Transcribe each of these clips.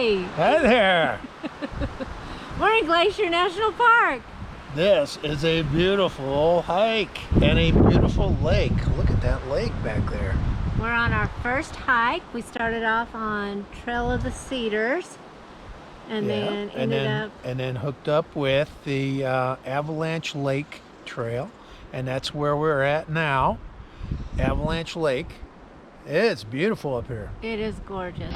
Hi! Hi there! We're in Glacier National Park. This is a beautiful hike and a beautiful lake. Look at that lake back there. We're on our first hike. We started off on Trail of the Cedars and then then hooked up with the Avalanche Lake trail, and that's where we're at now. Avalanche Lake. It's beautiful up here. It is gorgeous.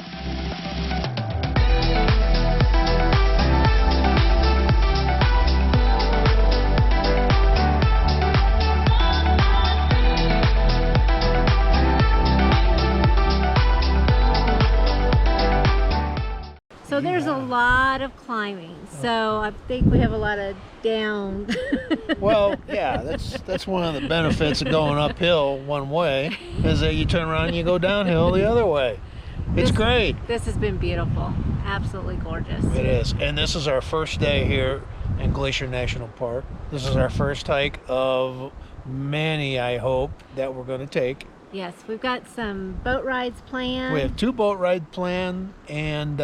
So there's a lot of climbing, so I think we have a lot of down. Well, yeah, that's one of the benefits of going uphill one way, is that you turn around and you go downhill the other way. It's great. This has been beautiful, absolutely gorgeous. It is, and this is our first day here in Glacier National Park. This is our first hike of many, I hope, that we're going to take. Yes, we've got some boat rides planned. We have 2 boat rides planned and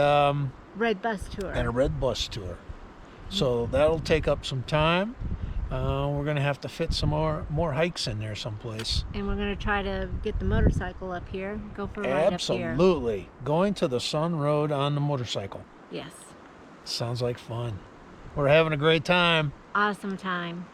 red bus tour. And a red bus tour. So that'll take up some time. We're going to have to fit some more hikes in there someplace. And we're going to try to get the motorcycle up here, go for a ride up here. Absolutely. Going to the Sun Road on the motorcycle. Yes. Sounds like fun. We're having a great time. Awesome time.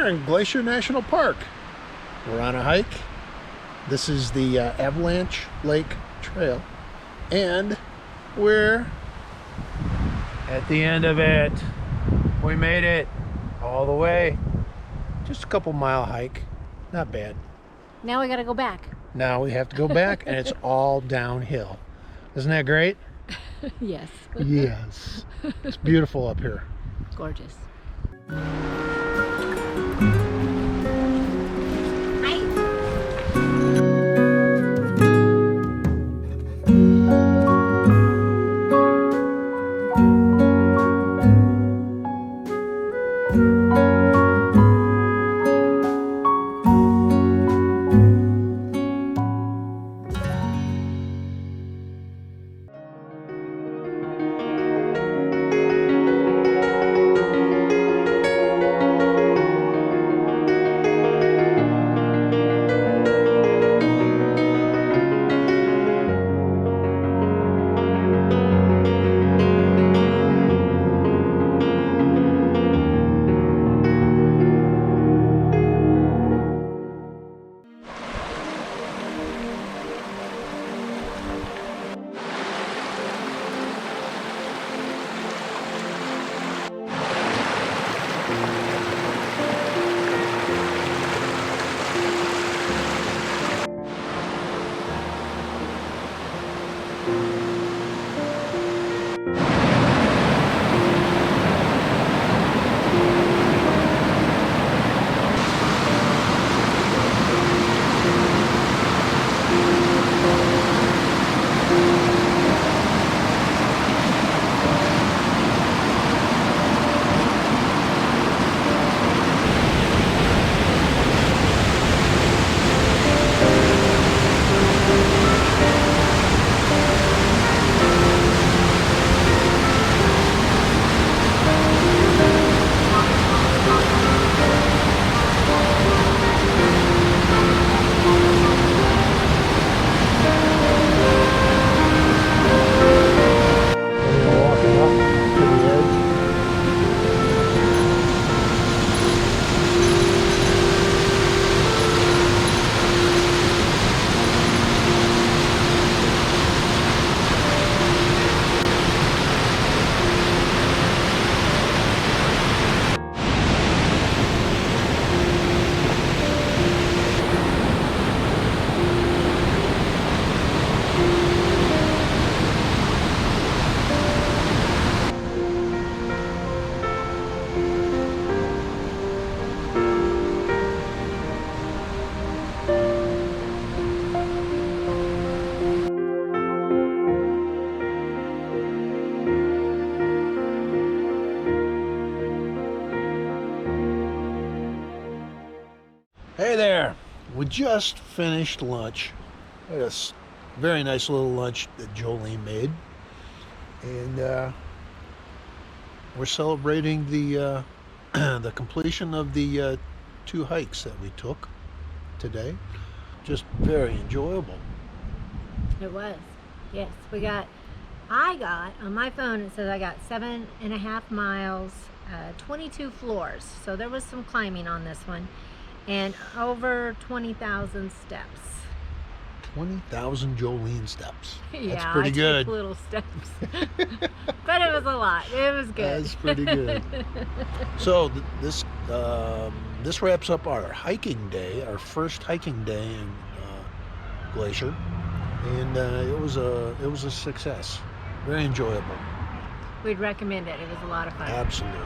are in Glacier National Park. We're on a hike. This is the Avalanche Lake Trail, and we're at the end of it. We made it all the way. Just a couple mile hike. Not bad. Now we gotta go back. Now we have to go back, and it's all downhill. Isn't that great? Yes. Yes. It's beautiful up here. Gorgeous. Hey there, we just finished lunch. We had a very nice little lunch that Jolene made, and we're celebrating the the completion of the 2 hikes that we took today. Just very enjoyable. It was. Yes. I got, on my phone, it says I got 7.5 miles, 22 floors. So there was some climbing on this one. And over 20,000 steps. 20,000 Jolene steps. Yeah, That's pretty good. Took little steps. But it was a lot. It was good. That's pretty good. So this wraps up our hiking day, our first hiking day in Glacier, and it was a success. Very enjoyable. We'd recommend it. It was a lot of fun. Absolutely.